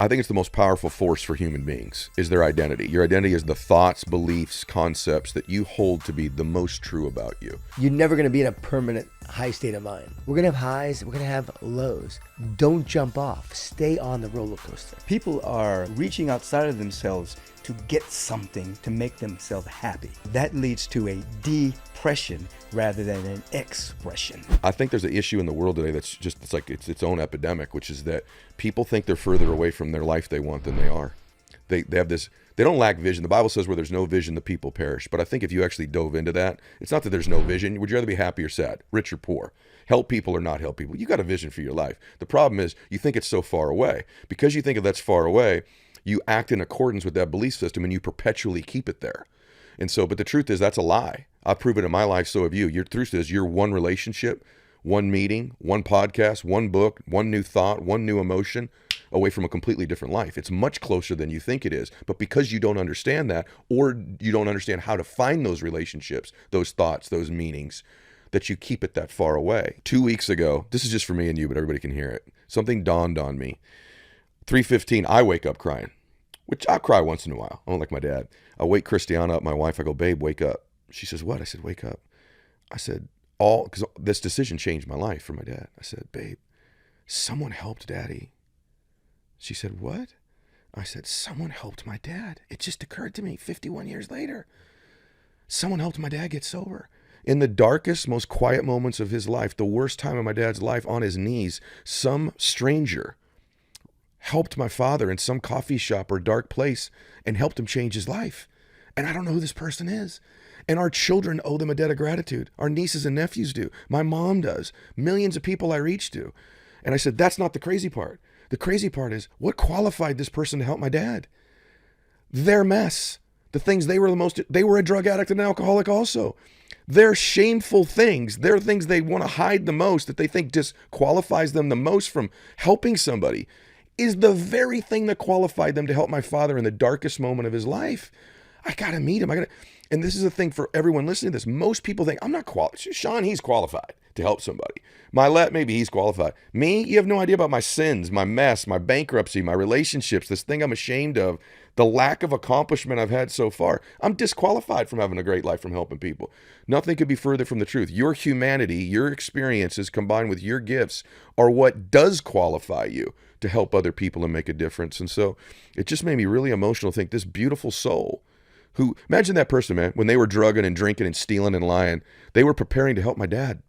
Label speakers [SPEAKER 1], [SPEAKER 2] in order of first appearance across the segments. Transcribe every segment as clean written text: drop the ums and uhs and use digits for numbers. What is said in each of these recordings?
[SPEAKER 1] I think it's the most powerful force for human beings is their identity. Your identity is the thoughts, beliefs, concepts that you hold to be the most true about you.
[SPEAKER 2] You're never going to be in a permanent high state of mind. We're going to have highs, we're going to have lows. Don't jump off. Stay on the roller coaster.
[SPEAKER 3] People are reaching outside of themselves to get something to make themselves happy. That leads to a depression rather than an expression.
[SPEAKER 1] I think there's an issue in the world today that's just, it's its own epidemic, which is that people think they're further away from their life they want than they are. They have this, they don't lack vision. The Bible says where there's no vision, the people perish. But I think if you actually dove into that, it's not that there's no vision. Would you rather be happy or sad, rich or poor, help people or not help people? You got a vision for your life. The problem is you think it's so far away. Because you think that's far away, you act in accordance with that belief system and you perpetually keep it there. And so, but the truth is that's a lie. I've proven it in my life, so have you. Your truth is you're one relationship, one meeting, one podcast, one book, one new thought, one new emotion away from a completely different life. It's much closer than you think it is. But because you don't understand that, or you don't understand how to find those relationships, those thoughts, those meanings, that you keep it that far away. 2 weeks ago, this is just for me and you, but everybody can hear it. Something dawned on me. 3:15, I wake up crying, which I cry once in a while. I don't like my dad. I wake Christiana up, my wife. I go, babe, wake up. She says, what? I said, wake up. I said, because this decision changed my life for my dad. I said, babe, someone helped daddy. She said, what? I said, someone helped my dad. It just occurred to me 51 years later. Someone helped my dad get sober. In the darkest, most quiet moments of his life, the worst time of my dad's life, on his knees, some stranger helped my father in some coffee shop or dark place and helped him change his life. And I don't know who this person is. And our children owe them a debt of gratitude. Our nieces and nephews do. My mom does. Millions of people I reach do. And I said, that's not the crazy part. The crazy part is what qualified this person to help my dad? Their mess. The things they were a drug addict and an alcoholic also. Their shameful things, their things they want to hide the most, that they think disqualifies them the most from helping somebody, is the very thing that qualified them to help my father in the darkest moment of his life. I got to meet him. And this is the thing for everyone listening to this. Most people think, I'm not qualified. Shawn, he's qualified to help somebody. Mylett, maybe he's qualified. Me, you have no idea about my sins, my mess, my bankruptcy, my relationships, this thing I'm ashamed of, the lack of accomplishment I've had so far. I'm disqualified from having a great life, from helping people. Nothing could be further from the truth. Your humanity, your experiences combined with your gifts are what does qualify you to help other people and make a difference. And so it just made me really emotional to think this beautiful soul who, imagine that person, man, when they were drugging and drinking and stealing and lying, they were preparing to help my dad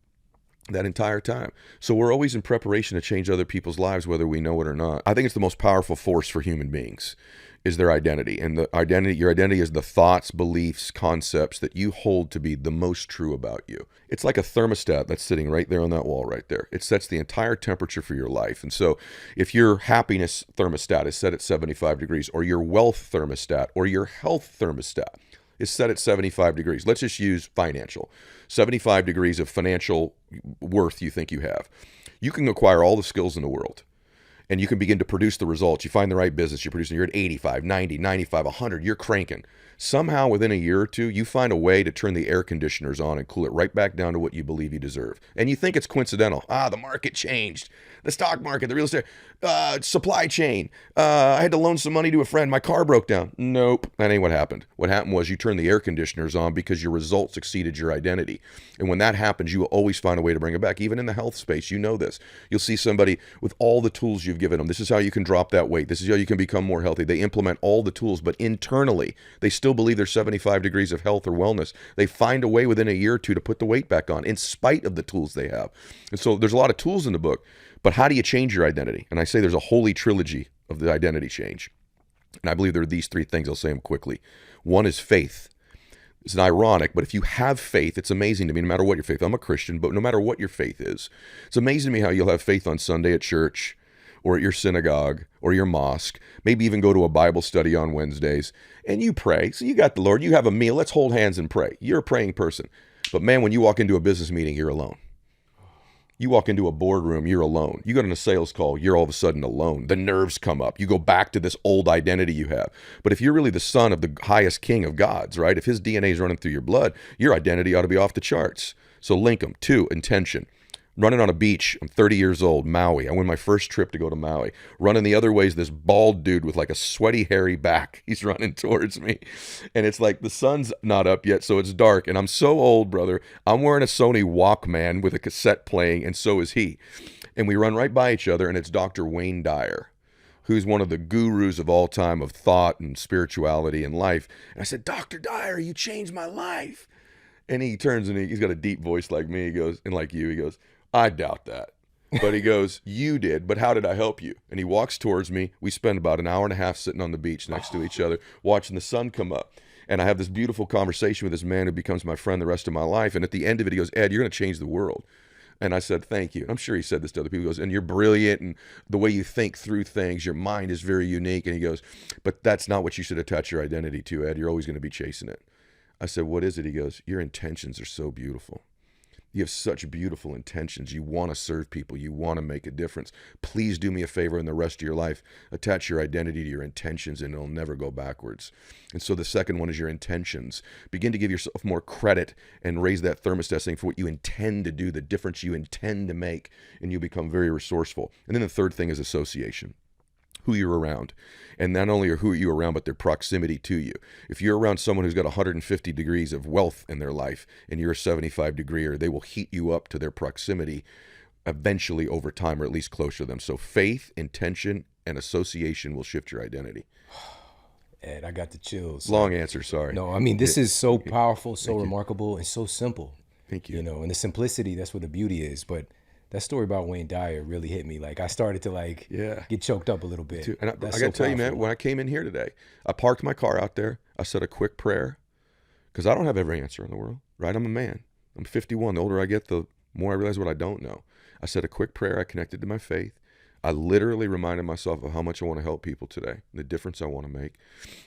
[SPEAKER 1] that entire time. So we're always in preparation to change other people's lives, whether we know it or not. I think it's the most powerful force for human beings is their identity. And your identity is the thoughts, beliefs, concepts that you hold to be the most true about you. It's like a thermostat that's sitting right there on that wall right there. It sets the entire temperature for your life. And so if your happiness thermostat is set at 75 degrees, or your wealth thermostat, or your health thermostat is set at 75 degrees, let's just use financial, 75 degrees of financial worth you think you have. You can acquire all the skills in the world. And you can begin to produce the results. You find the right business, you're producing, you're at 85, 90, 95, 100, you're cranking. Somehow within a year or two, you find a way to turn the air conditioners on and cool it right back down to what you believe you deserve. And you think it's coincidental. The market changed. The stock market, the real estate, supply chain. I had to loan some money to a friend. My car broke down. Nope, that ain't what happened. What happened was you turned the air conditioners on because your results exceeded your identity. And when that happens, you will always find a way to bring it back. Even in the health space, you know this. You'll see somebody with all the tools you've given them. This is how you can drop that weight. This is how you can become more healthy. They implement all the tools, but internally, they still believe there's 75 degrees of health or wellness. They find a way within a year or two to put the weight back on in spite of the tools they have. And so there's a lot of tools in the book, but how do you change your identity? And I say there's a holy trilogy of the identity change. And I believe there are these three things. I'll say them quickly. One is faith. It's ironic, but if you have faith, it's amazing to me, no matter what your faith. I'm a Christian, but no matter what your faith is, it's amazing to me how you'll have faith on Sunday at church, or at your synagogue, or your mosque, maybe even go to a Bible study on Wednesdays, and you pray. So you got the Lord, you have a meal, let's hold hands and pray. You're a praying person. But man, when you walk into a business meeting, you're alone. You walk into a boardroom, you're alone. You go on a sales call, you're all of a sudden alone. The nerves come up. You go back to this old identity you have. But if you're really the son of the highest king of gods, right? If his DNA is running through your blood, your identity ought to be off the charts. So link them. 2, intention. running on a beach. I'm 30 years old, Maui. I win my first trip to go to Maui. Running the other way is this bald dude with like a sweaty, hairy back. He's running towards me. And it's like the sun's not up yet, so it's dark. And I'm so old, brother. I'm wearing a Sony Walkman with a cassette playing, and so is he. And we run right by each other, and it's Dr. Wayne Dyer, who's one of the gurus of all time of thought and spirituality and life. And I said, Dr. Dyer, you changed my life. And he turns and he's got a deep voice like me. He goes, and like you, he goes, I doubt that. But he goes, you did, but how did I help you? And he walks towards me. We spend about an hour and a half sitting on the beach next to each other, watching the sun come up. And I have this beautiful conversation with this man who becomes my friend the rest of my life. And at the end of it, he goes, Ed, you're going to change the world. And I said, thank you. I'm sure he said this to other people. He goes, and you're brilliant, and the way you think through things, your mind is very unique. And he goes, but that's not what you should attach your identity to, Ed. You're always going to be chasing it. I said, what is it? He goes, your intentions are so beautiful. You have such beautiful intentions. You want to serve people. You want to make a difference. Please do me a favor in the rest of your life. Attach your identity to your intentions, and it'll never go backwards. And so the second one is your intentions. Begin to give yourself more credit and raise that thermostat thing for what you intend to do, the difference you intend to make, and you become very resourceful. And then the third thing is association. Who you're around. And not only are who you're around, but their proximity to you. If you're around someone who's got 150 degrees of wealth in their life and you're a 75 degreeer, they will heat you up to their proximity eventually over time, or at least closer to them. So faith, intention, and association will shift your identity.
[SPEAKER 4] Ed, I got the chills.
[SPEAKER 1] Long answer, sorry.
[SPEAKER 4] No, I mean, this is so powerful, so remarkable, and so simple.
[SPEAKER 1] Thank you.
[SPEAKER 4] You know, and the simplicity, that's where the beauty is. But that story about Wayne Dyer really hit me. Like, I started to get choked up a little bit.
[SPEAKER 1] And I got to tell you, man, when I came in here today, I parked my car out there. I said a quick prayer because I don't have every answer in the world, right? I'm a man. I'm 51. The older I get, the more I realize what I don't know. I said a quick prayer. I connected to my faith. I literally reminded myself of how much I want to help people today, the difference I want to make.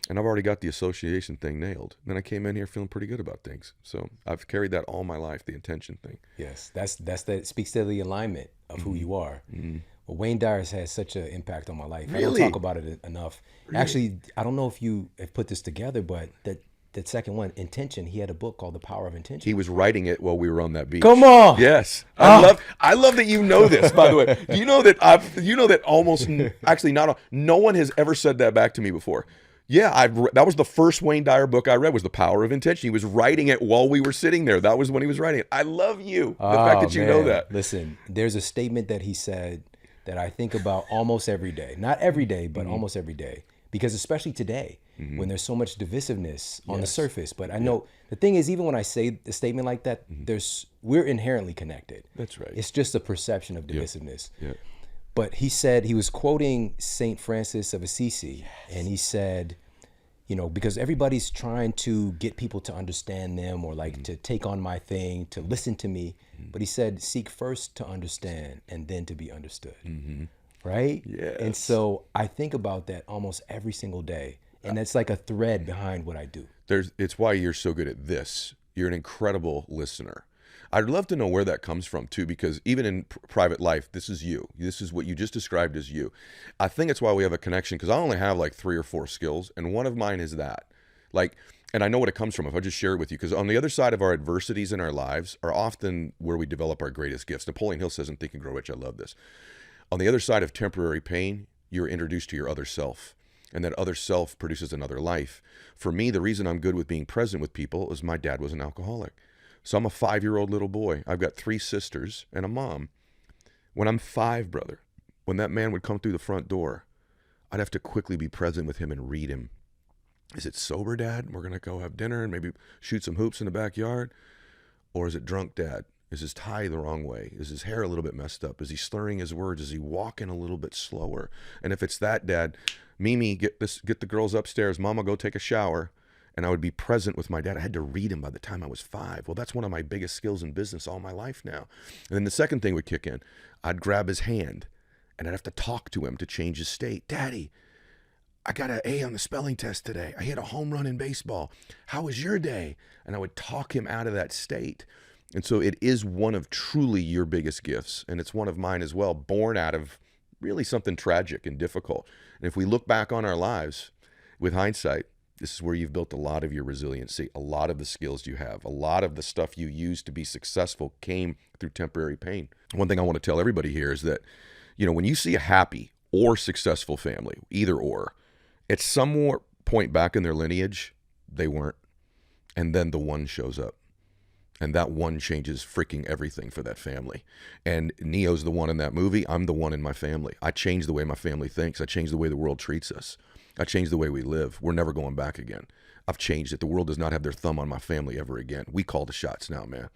[SPEAKER 1] And I've already got the association thing nailed. Then I came in here feeling pretty good about things. So I've carried that all my life, the intention thing.
[SPEAKER 4] Yes, that speaks to the alignment of who you are. Mm-hmm. Well, Wayne Dyer has had such an impact on my life.
[SPEAKER 1] Really?
[SPEAKER 4] I don't talk about it enough. Really? Actually, I don't know if you have put this together, but that second one, intention, he had a book called The Power of Intention.
[SPEAKER 1] He was writing it while we were on that beach.
[SPEAKER 4] Come on.
[SPEAKER 1] Yes. I love that you know this, by the way. You know that almost, actually not, no one has ever said that back to me before. Yeah, that was the first Wayne Dyer book I read, was The Power of Intention. He was writing it while we were sitting there. That was when he was writing it. I love you, the fact that you know that.
[SPEAKER 4] Listen, there's a statement that he said that I think about almost every day. Not every day, but almost every day. Because especially today, when there's so much divisiveness on the surface. But I know the thing is, even when I say a statement like that, we're inherently connected.
[SPEAKER 1] That's right.
[SPEAKER 4] It's just a perception of divisiveness.
[SPEAKER 1] Yeah.
[SPEAKER 4] But he said, he was quoting St. Francis of Assisi, and he said, you know, because everybody's trying to get people to understand them, or like to take on my thing, to listen to me. But he said, seek first to understand and then to be understood. Right?
[SPEAKER 1] Yes.
[SPEAKER 4] And so I think about that almost every single day. And that's like a thread behind what I do.
[SPEAKER 1] It's why you're so good at this. You're an incredible listener. I'd love to know where that comes from too, because even in private life, this is you. This is what you just described as you. I think it's why we have a connection, because I only have like 3 or 4 skills, and one of mine is that. And I know what it comes from if I just share it with you, because on the other side of our adversities in our lives are often where we develop our greatest gifts. Napoleon Hill says in Think and Grow Rich, I love this. On the other side of temporary pain, you're introduced to your other self, and that other self produces another life. For me, the reason I'm good with being present with people is my dad was an alcoholic. So I'm a 5-year-old little boy. I've got 3 sisters and a mom. When I'm 5, brother, when that man would come through the front door, I'd have to quickly be present with him and read him. Is it sober, Dad? We're going to go have dinner and maybe shoot some hoops in the backyard? Or is it drunk, Dad? Is his tie the wrong way? Is his hair a little bit messed up? Is he slurring his words? Is he walking a little bit slower? And if it's that, Dad, Mimi, get the girls upstairs. Mama, go take a shower. And I would be present with my dad. I had to read him by the time I was 5. Well, that's one of my biggest skills in business all my life now. And then the second thing would kick in. I'd grab his hand, and I'd have to talk to him to change his state. Daddy, I got an A on the spelling test today. I hit a home run in baseball. How was your day? And I would talk him out of that state. And so it is one of truly your biggest gifts, and it's one of mine as well, born out of really something tragic and difficult. And if we look back on our lives with hindsight, This is where you've built a lot of your resiliency, a lot of the skills you have, a lot of the stuff you used to be successful came through temporary pain. One thing I want to tell everybody here is that, when you see a happy or successful family, either or, at some point back in their lineage, they weren't. And then the one shows up. And that one changes freaking everything for that family. And Neo's the one in that movie. I'm the one in my family. I changed the way my family thinks. I changed the way the world treats us. I changed the way we live. We're never going back again. I've changed it. The world does not have their thumb on my family ever again. We call the shots now, man.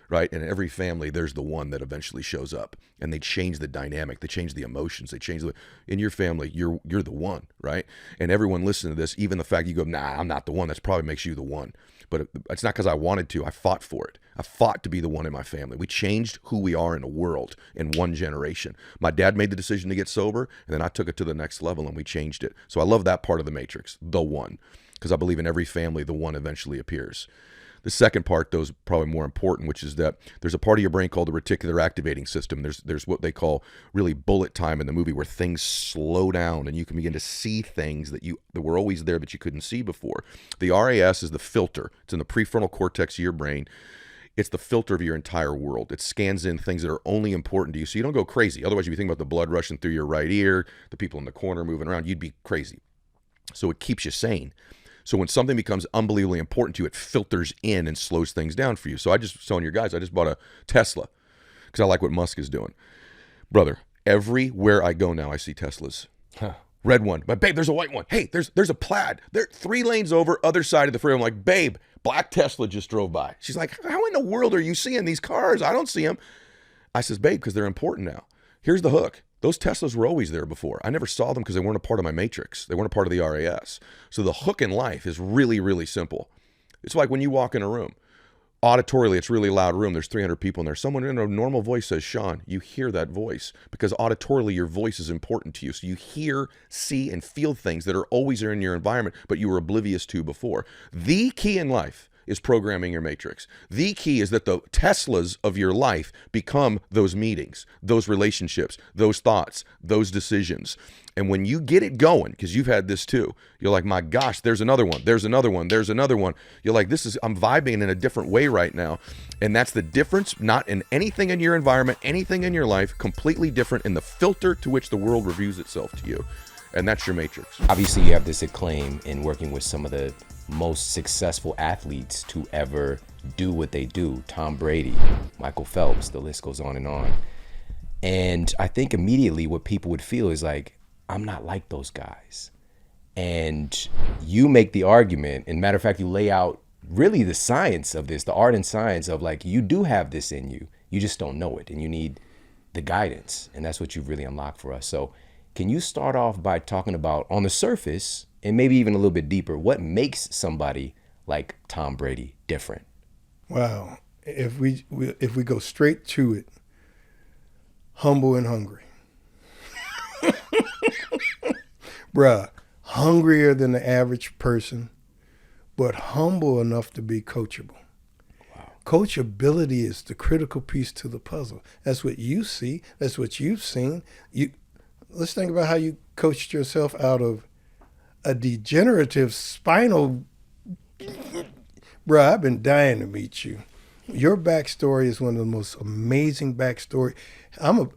[SPEAKER 1] Right? And in every family, there's the one that eventually shows up. And they change the dynamic. They change the emotions. They change in your family, you're the one, right? And everyone listening to this, even the fact you go, nah, I'm not the one, that probably makes you the one. But it's not because I wanted to. I fought for it. I fought to be the one in my family. We changed who we are in the world in one generation. My dad made the decision to get sober, and then I took it to the next level, and we changed it. So I love that part of the matrix, the one, because I believe in every family, the one eventually appears. The second part, though, is probably more important, which is that there's a part of your brain called the reticular activating system. There's what they call really bullet time in the movie, where things slow down and you can begin to see things that were always there but you couldn't see before. The RAS is the filter. It's in the prefrontal cortex of your brain. It's the filter of your entire world. It scans in things that are only important to you, so you don't go crazy. Otherwise, if you think about the blood rushing through your right ear, the people in the corner moving around, you'd be crazy. So it keeps you sane. So when something becomes unbelievably important to you, it filters in and slows things down for you. So I just telling your guys, I just bought a Tesla because I like what Musk is doing. Brother, everywhere I go now, I see Teslas. Red one. But babe, there's a white one. Hey, there's a plaid. They're 3 lanes over, other side of the freeway. I'm like, babe, black Tesla just drove by. She's like, how in the world are you seeing these cars? I don't see them. I says, babe, because they're important now. Here's the hook. Those Teslas were always there before. I never saw them because they weren't a part of my matrix. They weren't a part of the RAS. So the hook in life is really, really simple. It's like when you walk in a room. Auditorily, it's a really loud room. There's 300 people in there. Someone in a normal voice says, Shawn, you hear that voice because auditorily your voice is important to you. So you hear, see, and feel things that are always there in your environment, but you were oblivious to before. The key in life is programming your matrix. The key is that the Teslas of your life become those meetings, those relationships, those thoughts, those decisions. And when you get it going, because you've had this too, you're like, my gosh, there's another one, there's another one, there's another one. You're like, I'm vibing in a different way right now. And that's the difference, not in anything in your environment, anything in your life, completely different in the filter to which the world reviews itself to you. And that's your matrix.
[SPEAKER 4] Obviously, you have this acclaim in working with some of the most successful athletes to ever do what they do. Tom Brady, Michael Phelps, the list goes on and on. And I think immediately what people would feel is like, I'm not like those guys. And you make the argument, and matter of fact, you lay out really the science of this, the art and science of like, you do have this in you. You just don't know it, and you need the guidance. And that's what you've really unlocked for us. So can you start off by talking about, on the surface, and maybe even a little bit deeper, what makes somebody like Tom Brady different?
[SPEAKER 5] Wow. If we go straight to it, humble and hungry. Bruh, hungrier than the average person, but humble enough to be coachable. Wow. Coachability is the critical piece to the puzzle. That's what you see. That's what you've seen. Let's think about how you coached yourself out of a degenerative spinal. Bruh, I've been dying to meet you. Your backstory is one of the most amazing backstory. I'm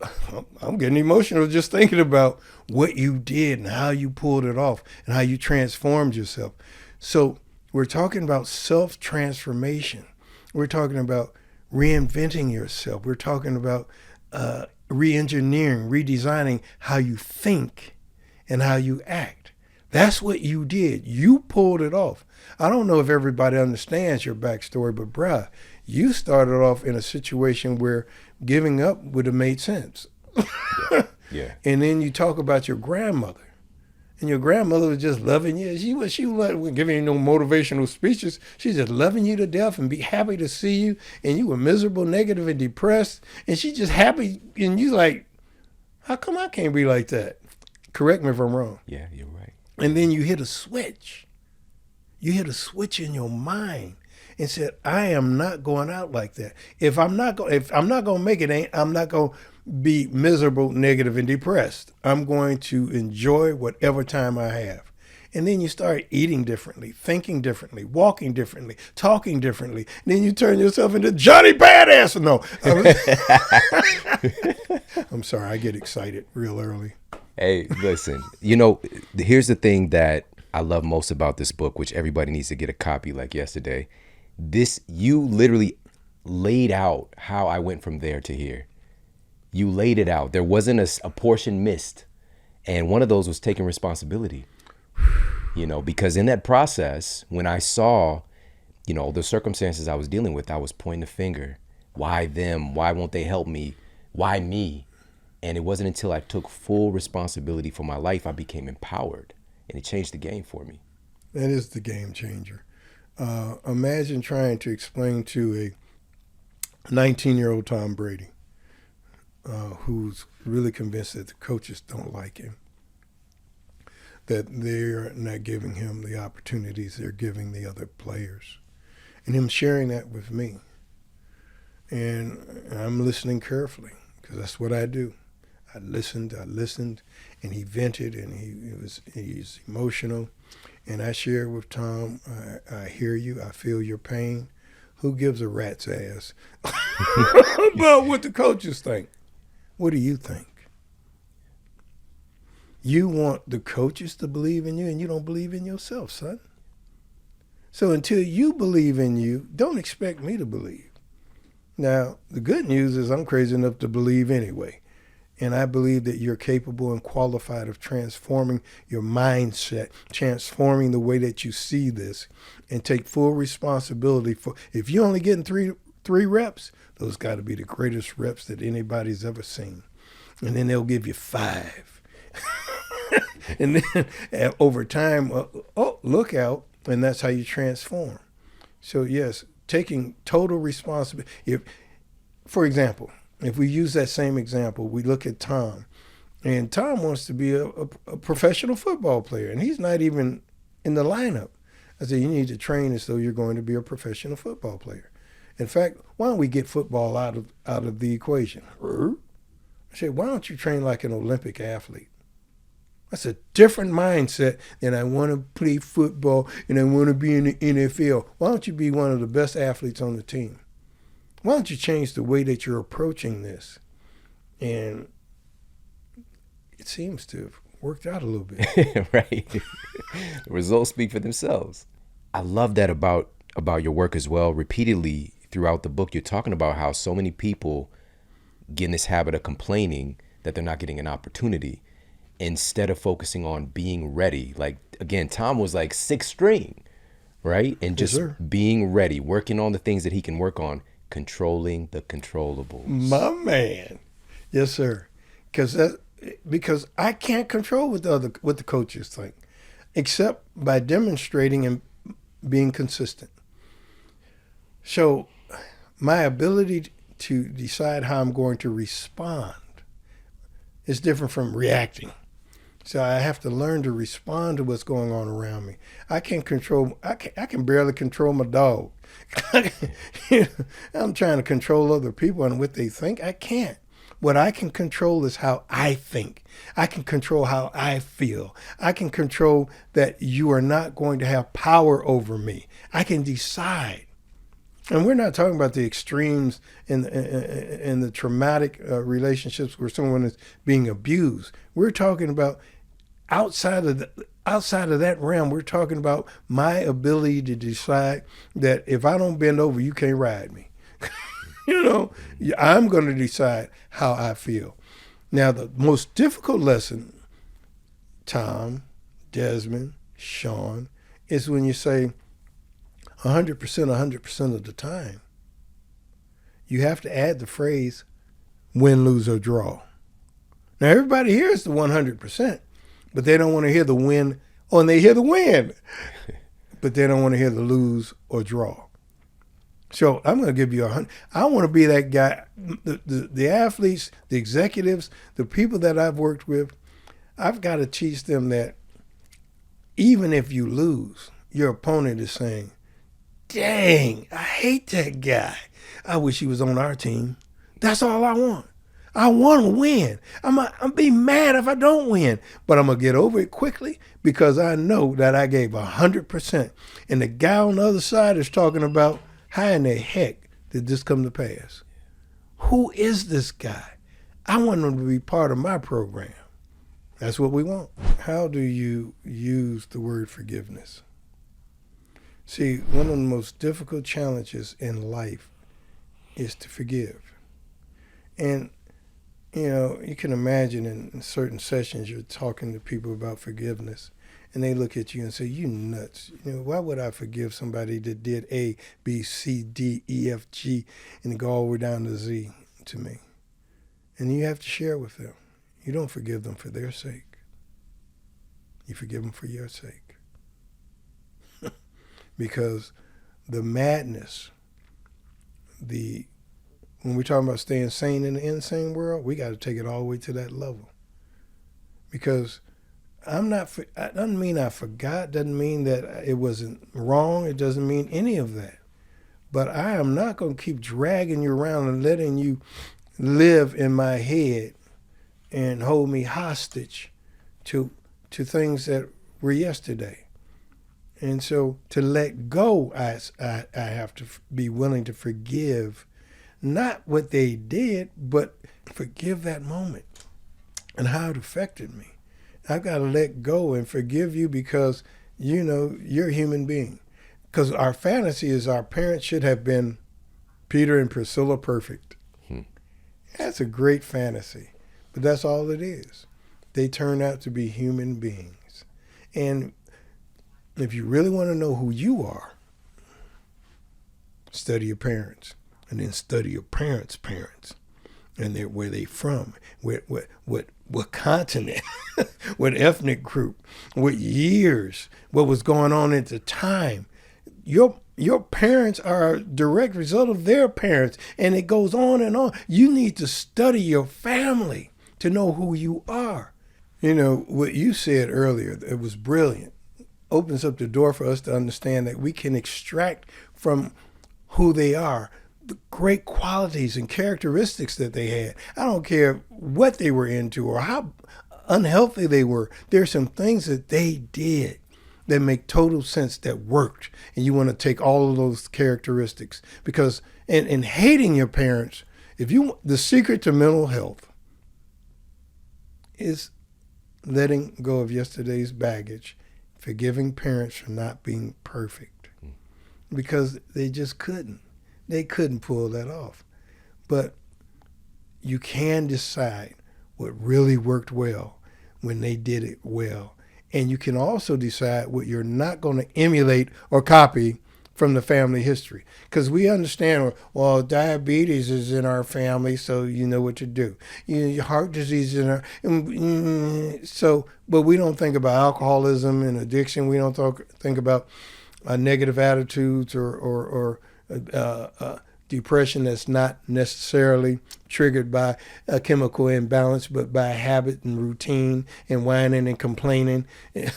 [SPEAKER 5] getting emotional just thinking about what you did and how you pulled it off and how you transformed yourself. So we're talking about self-transformation. We're talking about reinventing yourself. We're talking about re-engineering, redesigning how you think and how you act. That's what you did. You pulled it off. I don't know if everybody understands your backstory, but bruh, you started off in a situation where giving up would have made sense.
[SPEAKER 4] Yeah.
[SPEAKER 5] And then you talk about your grandmother. And your grandmother was just loving you. She wasn't giving you no motivational speeches. She's just loving you to death and be happy to see you. And you were miserable, negative, and depressed. And she just happy. And you like, how come I can't be like that? Correct me if I'm wrong.
[SPEAKER 4] Yeah, you're right.
[SPEAKER 5] And then you hit a switch. You hit a switch in your mind and said, I am not going out like that. If I'm not going to make it, I'm not going to be miserable, negative, and depressed. I'm going to enjoy whatever time I have. And then you start eating differently, thinking differently, walking differently, talking differently. And then you turn yourself into Johnny Badass. No, I'm sorry, I get excited real early.
[SPEAKER 4] Hey, listen, you know, here's the thing that I love most about this book, which everybody needs to get a copy like yesterday. You literally laid out how I went from there to here. You laid it out. There wasn't a portion missed. And one of those was taking responsibility, you know, because in that process, when I saw, you know, the circumstances I was dealing with, I was pointing the finger. Why them? Why won't they help me? Why me? And it wasn't until I took full responsibility for my life, I became empowered, and it changed the game for me.
[SPEAKER 5] That is the game changer. Imagine trying to explain to a 19-year-old Tom Brady who's really convinced that the coaches don't like him, that they're not giving him the opportunities they're giving the other players, and him sharing that with me. And I'm listening carefully because that's what I do. I listened, and he vented, and he's emotional. And I shared with Tom, I hear you, I feel your pain. Who gives a rat's ass about what the coaches think? What do you think? You want the coaches to believe in you, and you don't believe in yourself, son. So until you believe in you, don't expect me to believe. Now, the good news is I'm crazy enough to believe anyway. And I believe that you're capable and qualified of transforming your mindset, transforming the way that you see this, and take full responsibility for. If you're only getting three reps, those got to be the greatest reps that anybody's ever seen. And then they'll give you 5. And then over time, look out, and that's how you transform. So yes, taking total responsibility. For example, if we use that same example, we look at Tom, and Tom wants to be a professional football player, and he's not even in the lineup. I said, you need to train as though you're going to be a professional football player. In fact, why don't we get football out of the equation? I said, why don't you train like an Olympic athlete? That's a different mindset than I want to play football and I want to be in the NFL. Why don't you be one of the best athletes on the team? Why don't you change the way that you're approaching this? And it seems to have worked out a little bit.
[SPEAKER 4] Right. The results speak for themselves. I love that about your work as well. Repeatedly throughout the book, you're talking about how so many people get in this habit of complaining that they're not getting an opportunity instead of focusing on being ready. Like, again, Tom was like 6th string, right? And just being ready, working on the things that he can work on, controlling the controllables.
[SPEAKER 5] My man. Yes, sir. Because I can't control what the coaches think, except by demonstrating and being consistent. So my ability to decide how I'm going to respond is different from reacting. So I have to learn to respond to what's going on around me. I can barely control my dog. I'm trying to control other people and what they think. I can't. What I can control is how I think. I can control how I feel. I can control that you are not going to have power over me. I can decide. And we're not talking about the extremes in the traumatic relationships where someone is being abused. We're talking about outside of that realm. We're talking about my ability to decide that if I don't bend over, you can't ride me. I'm going to decide how I feel. Now, the most difficult lesson, Tom, Desmond, Shawn, is when you say 100% of the time. You have to add the phrase win, lose, or draw. Now, everybody hears the 100%, but they don't want to hear the win. Oh, and they hear the win, but they don't want to hear the lose or draw. So I'm going to give you 100. I want to be that guy. The athletes, the executives, the people that I've worked with, I've got to teach them that even if you lose, your opponent is saying, dang, I hate that guy. I wish he was on our team. That's all I want. I want to win. I'm be mad if I don't win, but I'm going to get over it quickly because I know that I gave 100%. And the guy on the other side is talking about, how in the heck did this come to pass? Who is this guy? I want him to be part of my program. That's what we want. How do you use the word forgiveness? See, one of the most difficult challenges in life is to forgive. And, you can imagine in certain sessions you're talking to people about forgiveness, and they look at you and say, you nuts. Why would I forgive somebody that did A, B, C, D, E, F, G, and go all the way down to Z to me? And you have to share with them. You don't forgive them for their sake. You forgive them for your sake. Because the madness, when we're talking about staying sane in the insane world, we got to take it all the way to that level. Because it doesn't mean I forgot, doesn't mean that it wasn't wrong, it doesn't mean any of that. But I am not going to keep dragging you around and letting you live in my head and hold me hostage to things that were yesterday. And so to let go, I have to be willing to forgive, not what they did, but forgive that moment and how it affected me. I've got to let go and forgive you because, you're a human being. Because our fantasy is our parents should have been Peter and Priscilla perfect. That's a great fantasy, but that's all it is. They turn out to be human beings. And if you really want to know who you are, study your parents, and then study your parents' parents, and where they from, what continent, what ethnic group, what years, what was going on at the time. Your parents are a direct result of their parents, and it goes on and on. You need to study your family to know who you are. What you said earlier, it was brilliant. Opens up the door for us to understand that we can extract from who they are the great qualities and characteristics that they had. I don't care what they were into or how unhealthy they were. There's some things that they did that make total sense, that worked. And you want to take all of those characteristics because, and hating your parents, the secret to mental health is letting go of yesterday's baggage, forgiving parents for not being perfect because they just couldn't. They couldn't pull that off. But you can decide what really worked well when they did it well. And you can also decide what you're not going to emulate or copy from the family history. Because we understand, diabetes is in our family, so you know what to do. Your heart disease is in our... But we don't think about alcoholism and addiction. We don't think about negative attitudes or depression that's not necessarily triggered by a chemical imbalance, but by habit and routine and whining and complaining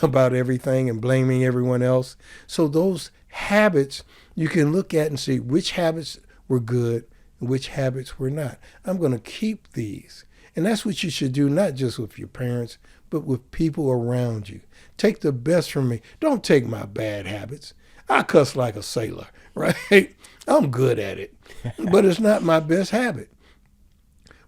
[SPEAKER 5] about everything and blaming everyone else. So those habits you can look at and see which habits were good and which habits were not. I'm going to keep these. And that's what you should do, not just with your parents, but with people around you. Take the best from me. Don't take my bad habits. I cuss like a sailor, right? I'm good at it, but it's not my best habit.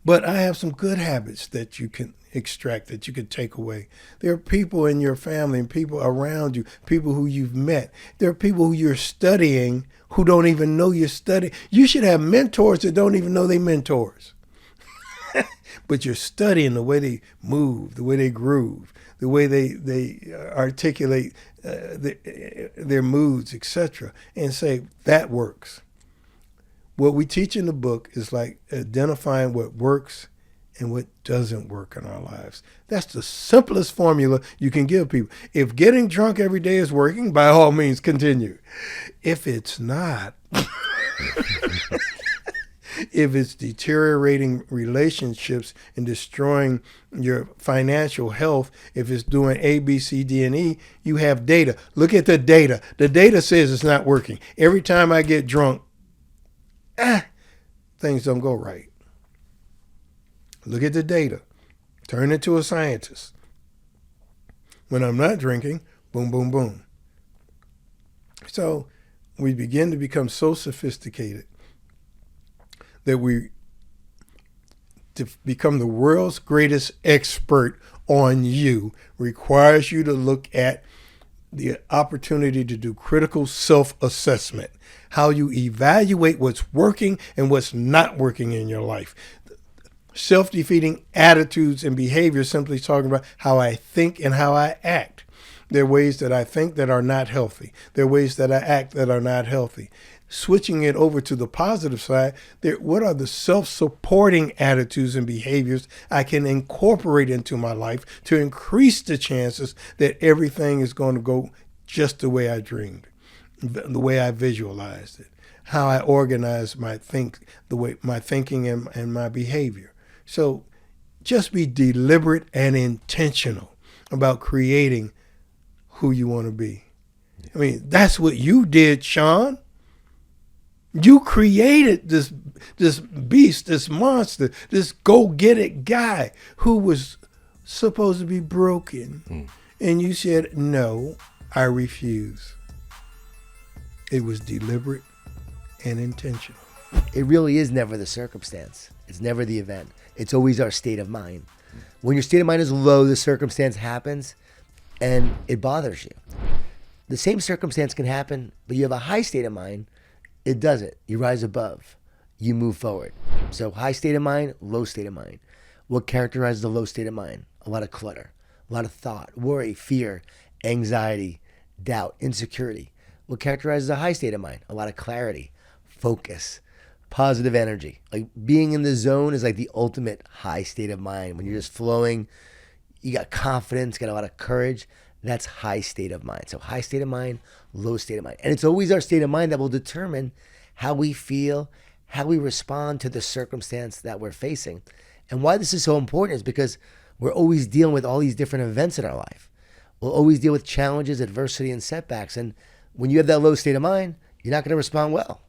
[SPEAKER 5] But I have some good habits that you can extract, that you can take away. There are people in your family and people around you, people who you've met. There are people who you're studying who don't even know you're studying. You should have mentors that don't even know they're mentors. But you're studying the way they move, the way they groove, the way they articulate their moods, etc., and say, that works. What we teach in the book is like identifying what works and what doesn't work in our lives. That's the simplest formula you can give people. If getting drunk every day is working, by all means, continue. If it's not, if it's deteriorating relationships and destroying your financial health, if it's doing A, B, C, D, and E, you have data. Look at the data. The data says it's not working. Every time I get drunk, things don't go right. Look at the data. Turn into a scientist. When I'm not drinking, boom, boom, boom. So we begin to become so sophisticated that we to become the world's greatest expert on you requires you to look at the opportunity to do critical self-assessment, how you evaluate what's working and what's not working in your life. Self-defeating attitudes and behaviors simply talking about how I think and how I act. There are ways that I think that are not healthy. There are ways that I act that are not healthy. Switching it over to the positive side, what are the self-supporting attitudes and behaviors I can incorporate into my life to increase the chances that everything is going to go just the way I dreamed, the way I visualized it, how I organize my thinking and my behavior. So just be deliberate and intentional about creating who you want to be. I mean, that's what you did, Shawn. You created this beast, this monster, this go-get-it guy who was supposed to be broken. And you said, no, I refuse. It was deliberate and intentional.
[SPEAKER 2] It really is never the circumstance. It's never the event. It's always our state of mind. When your state of mind is low, the circumstance happens and it bothers you. The same circumstance can happen, but you have a high state of mind. It doesn't. You rise above. You move forward. So high state of mind, low state of mind. What characterizes the low state of mind? A lot of clutter, a lot of thought, worry, fear, anxiety, doubt, insecurity. What characterizes a high state of mind? A lot of clarity, focus, positive energy. Like being in the zone is like the ultimate high state of mind. When you're just flowing, you got confidence, got a lot of courage. That's high state of mind. So high state of mind, low state of mind. And it's always our state of mind that will determine how we feel, how we respond to the circumstance that we're facing. And why this is so important is because we're always dealing with all these different events in our life. We'll always deal with challenges, adversity, and setbacks. And when you have that low state of mind, you're not going to respond well.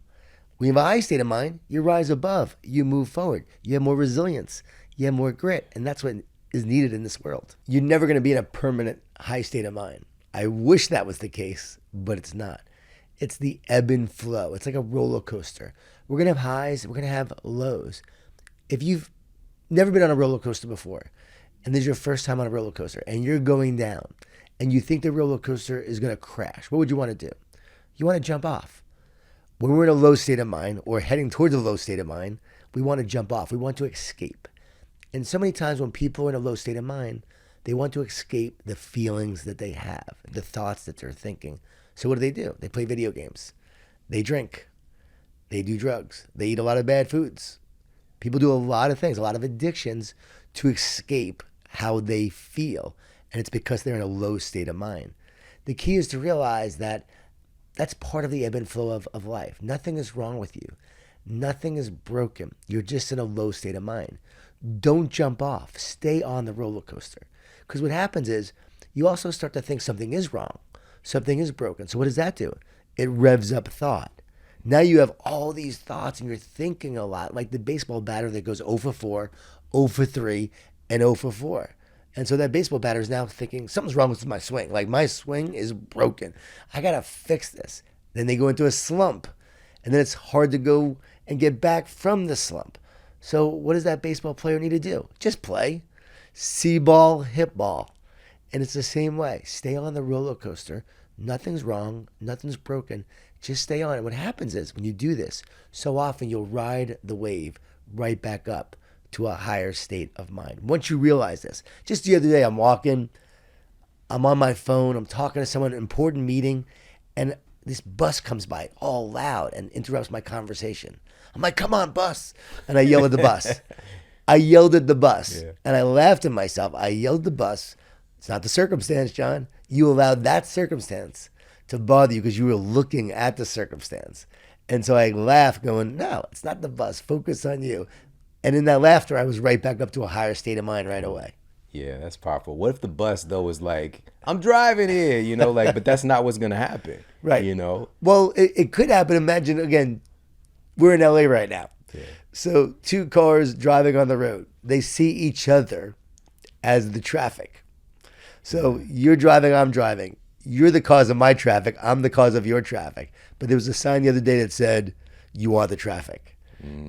[SPEAKER 2] When you have a high state of mind, you rise above, you move forward, you have more resilience, you have more grit. And that's what is needed in this world. You're never going to be in a permanent high state of mind. I wish that was the case, but it's not. It's the ebb and flow. It's like a roller coaster. We're going to have highs, we're going to have lows. If you've never been on a roller coaster before, and this is your first time on a roller coaster, and you're going down, and you think the roller coaster is going to crash, what would you want to do? You want to jump off. When we're in a low state of mind, or heading towards a low state of mind, we want to jump off. We want to escape. And so many times when people are in a low state of mind, they want to escape the feelings that they have, the thoughts that they're thinking. So what do? They play video games. They drink. They do drugs. They eat a lot of bad foods. People do a lot of things, a lot of addictions to escape how they feel. And it's because they're in a low state of mind. The key is to realize that that's part of the ebb and flow of life. Nothing is wrong with you. Nothing is broken. You're just in a low state of mind. Don't jump off. Stay on the roller coaster. Because what happens is you also start to think something is wrong. Something is broken. So what does that do? It revs up thought. Now you have all these thoughts and you're thinking a lot, like the baseball batter that goes 0 for 4, 0 for 3, and 0 for 4. And so that baseball batter is now thinking, something's wrong with my swing. Like my swing is broken. I got to fix this. Then they go into a slump. And then it's hard to go and get back from the slump. So what does that baseball player need to do? Just play. See ball, hit ball. And it's the same way. Stay on the roller coaster. Nothing's wrong. Nothing's broken. Just stay on it. What happens is when you do this, so often you'll ride the wave right back up to a higher state of mind. Once you realize this. Just the other day, I'm walking. I'm on my phone. I'm talking to someone, an important meeting. And this bus comes by all loud and interrupts my conversation. I'm like, come on, bus. And I yell at the bus. I yelled at the bus. Yeah. And I laughed at myself. I yelled at the bus. It's not the circumstance, John. You allowed that circumstance to bother you because you were looking at the circumstance. And so I laughed going, no, it's not the bus. Focus on you. And in that laughter, I was right back up to a higher state of mind right away.
[SPEAKER 4] Yeah, that's powerful. What if the bus, though, was like, I'm driving here, but that's not what's going to happen.
[SPEAKER 2] Right. Well, it could happen. Imagine, again, we're in LA right now. Yeah. So 2 cars driving on the road. they see each other as the traffic. So you're driving, I'm driving. You're the cause of my traffic. I'm the cause of your traffic. But there was a sign the other day that said, you are the traffic.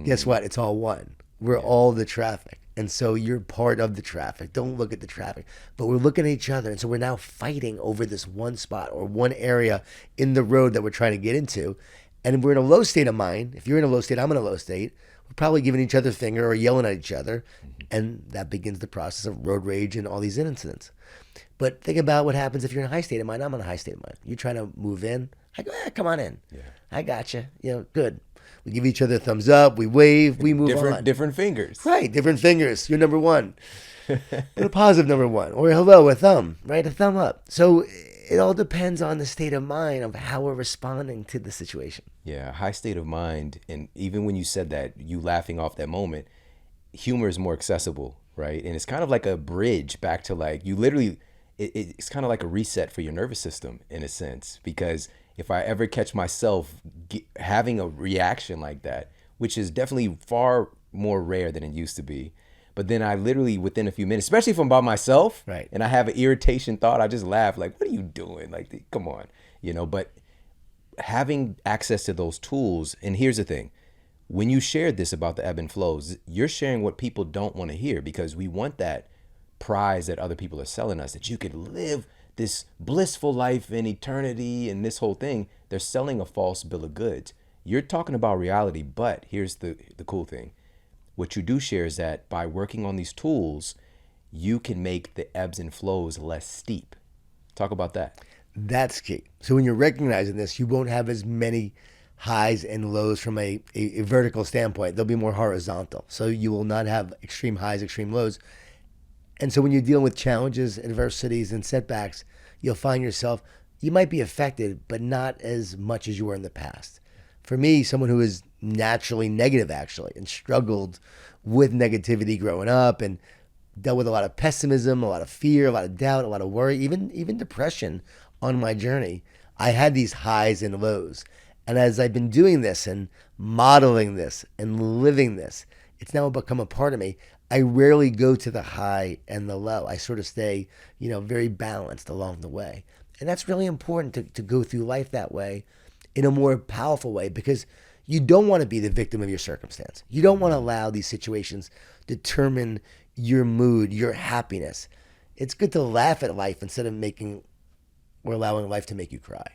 [SPEAKER 2] Guess what? It's all one. We're all the traffic. And so you're part of the traffic. Don't look at the traffic. But we're looking at each other. And so we're now fighting over this one spot or one area in the road that we're trying to get into. And we're in a low state of mind. If you're in a low state, I'm in a low state. We're probably giving each other a finger or yelling at each other. And that begins the process of road rage and all these incidents. But think about what happens if you're in a high state of mind. I'm in a high state of mind. You're trying to move in. I go, come on in. Yeah. I got you. Good. We give each other a thumbs up. We wave. We move on.
[SPEAKER 4] Different fingers.
[SPEAKER 2] Right. Different fingers. You're number one. A positive number one. Or hello, a thumb. Right. A thumb up. So it all depends on the state of mind of how we're responding to the situation.
[SPEAKER 4] Yeah. High state of mind. And even when you said that, you laughing off that moment, humor is more accessible. Right. And it's kind of like a bridge back to like you literally. It's kind of like a reset for your nervous system in a sense, because if I ever catch myself having a reaction like that, which is definitely far more rare than it used to be, but then I literally within a few minutes, especially if I'm by myself,
[SPEAKER 2] right,
[SPEAKER 4] and I have an irritation thought, I just laugh like, what are you doing? Like, come on, but having access to those tools, and here's the thing, when you shared this about the ebb and flows, you're sharing what people don't want to hear, because we want that prize that other people are selling us, that you could live this blissful life in eternity and this whole thing. They're selling a false bill of goods. You're talking about reality, but here's the cool thing. What you do share is that by working on these tools, you can make the ebbs and flows less steep. Talk about that.
[SPEAKER 2] That's key. So when you're recognizing this, you won't have as many highs and lows from a vertical standpoint. They'll be more horizontal. So you will not have extreme highs, extreme lows. And so when you're dealing with challenges, adversities, and setbacks, you'll find yourself, you might be affected, but not as much as you were in the past. For me, someone who is naturally negative, actually, and struggled with negativity growing up and dealt with a lot of pessimism, a lot of fear, a lot of doubt, a lot of worry, even depression on my journey, I had these highs and lows. And as I've been doing this and modeling this and living this, it's now become a part of me. I rarely go to the high and the low. I sort of stay, very balanced along the way. And that's really important to go through life that way in a more powerful way, because you don't want to be the victim of your circumstance. You don't want to allow these situations determine your mood, your happiness. It's good to laugh at life instead of allowing life to make you cry.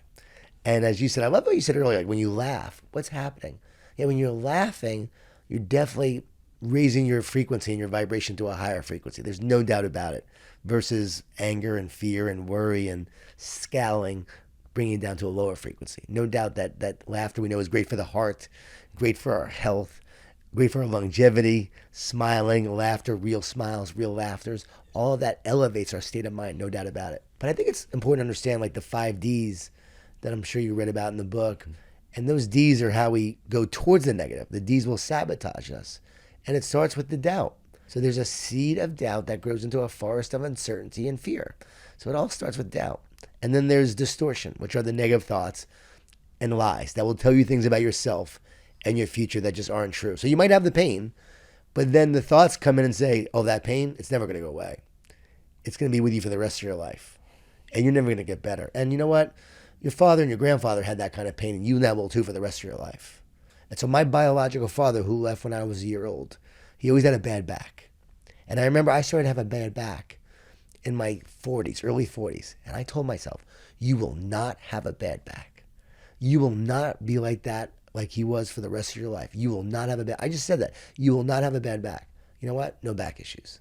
[SPEAKER 2] And as you said, I love what you said earlier, like when you laugh, what's happening? Yeah, when you're laughing, you're definitely raising your frequency and your vibration to a higher frequency. There's no doubt about it. Versus anger and fear and worry and scowling, bringing it down to a lower frequency. No doubt that laughter we know is great for the heart, great for our health, great for our longevity, smiling, laughter, real smiles, real laughters. All of that elevates our state of mind, no doubt about it. But I think it's important to understand like the 5 Ds that I'm sure you read about in the book. And those Ds are how we go towards the negative. The Ds will sabotage us. And it starts with the doubt. So there's a seed of doubt that grows into a forest of uncertainty and fear. So it all starts with doubt. And then there's distortion, which are the negative thoughts and lies that will tell you things about yourself and your future that just aren't true. So you might have the pain, but then the thoughts come in and say, oh, that pain, it's never going to go away. It's going to be with you for the rest of your life. And you're never going to get better. And you know what? Your father and your grandfather had that kind of pain, and you now will too for the rest of your life. And so my biological father, who left when I was a year old, he always had a bad back. And I remember I started to have a bad back in my 40s, early 40s. And I told myself, you will not have a bad back. You will not be like that, like he was for the rest of your life. You will not have a bad, I just said that. You will not have a bad back. You know what? No back issues.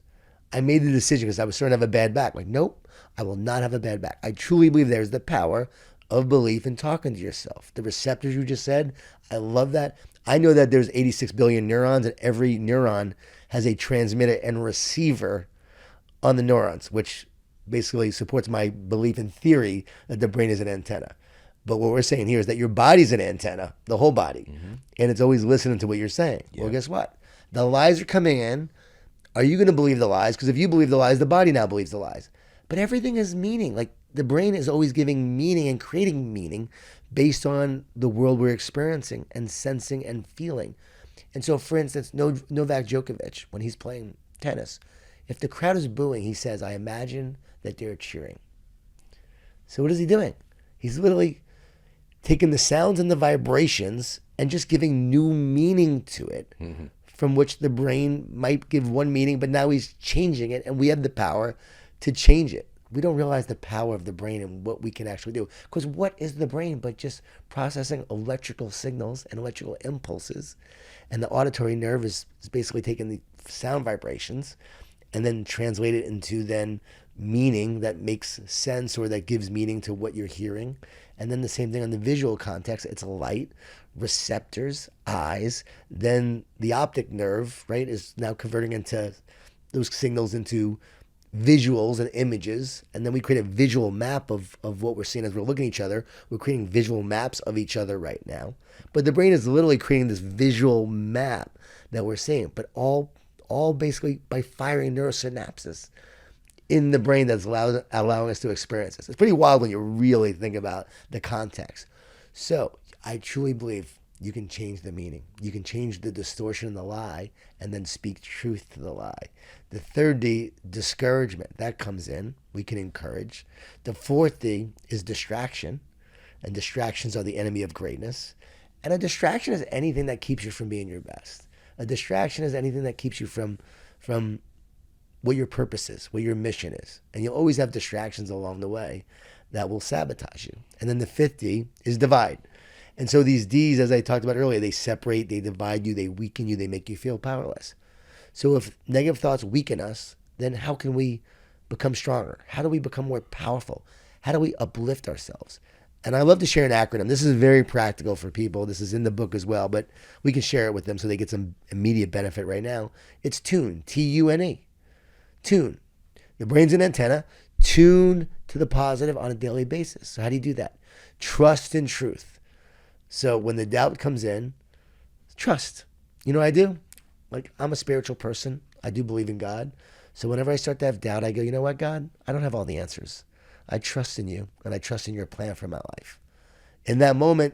[SPEAKER 2] I made the decision because I was starting to have a bad back. Like, nope, I will not have a bad back. I truly believe there's the power of belief in talking to yourself. The receptors you just said, I love that. I know that there's 86 billion neurons, and every neuron has a transmitter and receiver on the neurons, which basically supports my belief in theory that the brain is an antenna. But what we're saying here is that your body's an antenna, the whole body, and it's always listening to what you're saying. Yeah. Well, guess what? The lies are coming in. Are you going to believe the lies? Because if you believe the lies, the body now believes the lies. But everything is meaning. Like the brain is always giving meaning and creating meaning based on the world we're experiencing and sensing and feeling. And so, for instance, Novak Djokovic, when he's playing tennis. If the crowd is booing, he says, I imagine that they're cheering. So what is he doing? He's literally taking the sounds and the vibrations and just giving new meaning to it, from which the brain might give one meaning, but now he's changing it, and we have the power to change it. We don't realize the power of the brain and what we can actually do. Because what is the brain but just processing electrical signals and electrical impulses? And the auditory nerve is basically taking the sound vibrations and then translate it into then meaning that makes sense or that gives meaning to what you're hearing. And then the same thing on the visual context. It's light, receptors, eyes. Then the optic nerve, right, is now converting into those signals into visuals and images. And then we create a visual map of what we're seeing as we're looking at each other. We're creating visual maps of each other right now. But the brain is literally creating this visual map that we're seeing, but all basically by firing neurosynapses in the brain that's allowing us to experience this. It's pretty wild when you really think about the context. So I truly believe you can change the meaning. You can change the distortion and the lie and then speak truth to the lie. The third D, discouragement, that comes in. We can encourage. The fourth D is distraction, and distractions are the enemy of greatness. And a distraction is anything that keeps you from being your best. A distraction is anything that keeps you from what your purpose is, what your mission is. And you'll always have distractions along the way that will sabotage you. And then the fifth D is divide. And so these Ds, as I talked about earlier, they separate, they divide you, they weaken you, they make you feel powerless. So if negative thoughts weaken us, then how can we become stronger? How do we become more powerful? How do we uplift ourselves? And I love to share an acronym. This is very practical for people. This is in the book as well, but we can share it with them so they get some immediate benefit right now. It's TUNE, T-U-N-E. Tune. The brain's an antenna. Tune to the positive on a daily basis. So how do you do that? Trust in truth. So when the doubt comes in, trust. You know what I do? Like, I'm a spiritual person. I do believe in God. So whenever I start to have doubt, I go, you know what, God? I don't have all the answers. I trust in you, and I trust in your plan for my life. In that moment,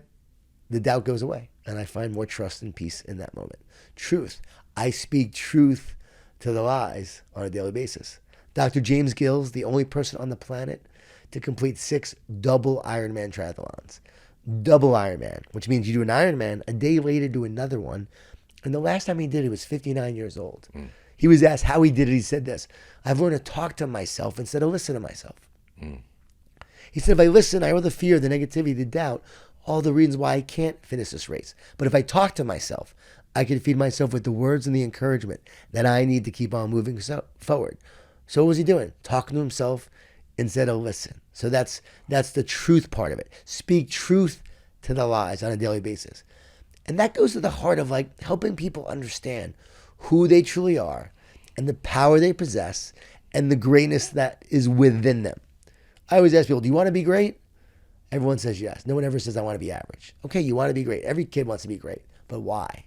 [SPEAKER 2] the doubt goes away, and I find more trust and peace in that moment. Truth. I speak truth to the lies on a daily basis. Dr. James Gill's the only person on the planet to complete 6 double Ironman triathlons. Double Ironman, which means you do an Ironman, a day later do another one. And the last time he did it, he was 59 years old. He was asked how he did it. He said this: I've learned to talk to myself instead of listen to myself. He said, if I listen, I hear the fear, the negativity, the doubt, all the reasons why I can't finish this race. But if I talk to myself, I can feed myself with the words and the encouragement that I need to keep on moving forward. So what was he doing? Talking to himself instead of listen. So that's the truth part of it. Speak truth to the lies on a daily basis. And that goes to the heart of like helping people understand who they truly are and the power they possess and the greatness that is within them. I always ask people, do you want to be great? Everyone says yes. No one ever says, I want to be average. Okay, you want to be great. Every kid wants to be great. But why?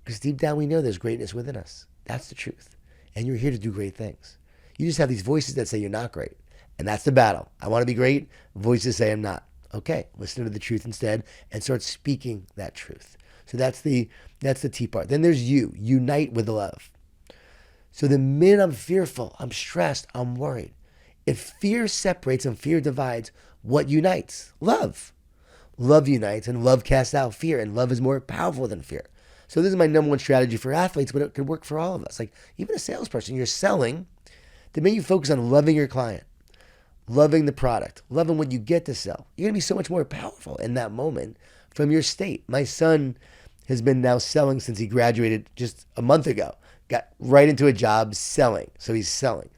[SPEAKER 2] Because deep down we know there's greatness within us. That's the truth. And you're here to do great things. You just have these voices that say you're not great. And that's the battle. I want to be great. Voices say I'm not. Okay, listen to the truth instead and start speaking that truth. So that's the T part. Then there's you. Unite with love. So the minute I'm fearful, I'm stressed, I'm worried. If fear separates and fear divides, what unites? Love. Love unites and love casts out fear, and love is more powerful than fear. So this is my number one strategy for athletes, but it could work for all of us. Like even a salesperson, you're selling, the minute you focus on loving your client, loving the product, loving what you get to sell, you're going to be so much more powerful in that moment from your state. My son has been now selling since he graduated just a month ago. Got right into a job selling. So he's selling.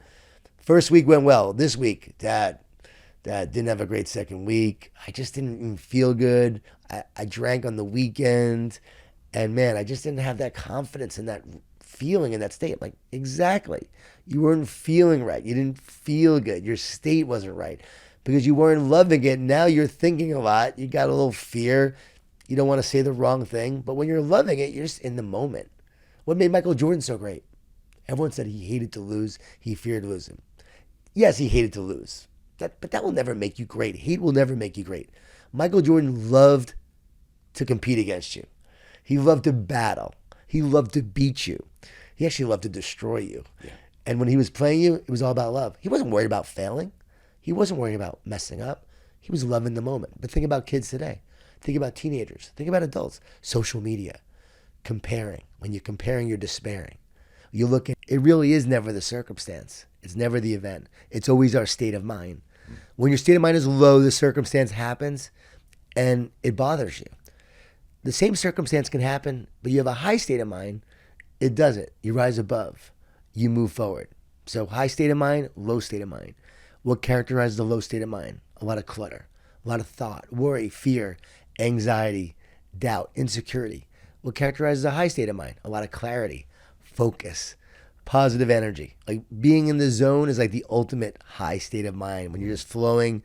[SPEAKER 2] First week went well. This week, Dad didn't have a great second week. I just didn't even feel good. I drank on the weekend. And man, I just didn't have that confidence in that feeling in that state. I'm like, exactly. You weren't feeling right. You didn't feel good. Your state wasn't right because you weren't loving it. Now you're thinking a lot. You got a little fear. You don't want to say the wrong thing. But when you're loving it, you're just in the moment. What made Michael Jordan so great? Everyone said he hated to lose. He feared losing. Yes, he hated to lose. But that will never make you great. Hate will never make you great. Michael Jordan loved to compete against you. He loved to battle. He loved to beat you. He actually loved to destroy you. And when he was playing you, it was all about love. He wasn't worried about failing. He wasn't worried about messing up. He was loving the moment. But think about kids today. Think about teenagers. Think about adults. Social media. Comparing. When you're comparing, you're despairing. You look at it, really is never the circumstance. It's never the event. It's always our state of mind. When your state of mind is low, the circumstance happens and it bothers you. The same circumstance can happen, but you have a high state of mind, it doesn't. You rise above. You move forward. So high state of mind, low state of mind. What characterizes the low state of mind? A lot of clutter, a lot of thought, worry, fear, anxiety, doubt, insecurity. What characterizes a high state of mind? A lot of clarity, focus, positive energy. Like being in the zone is like the ultimate high state of mind. When you're just flowing,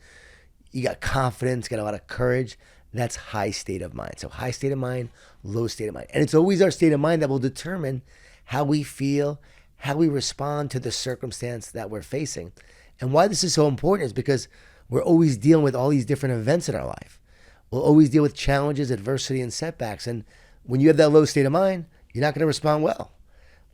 [SPEAKER 2] you got confidence, got a lot of courage. That's high state of mind. So high state of mind, low state of mind. And it's always our state of mind that will determine how we feel, how we respond to the circumstance that we're facing. And why this is so important is because we're always dealing with all these different events in our life. We'll always deal with challenges, adversity, and setbacks. And when you have that low state of mind, you're not going to respond well.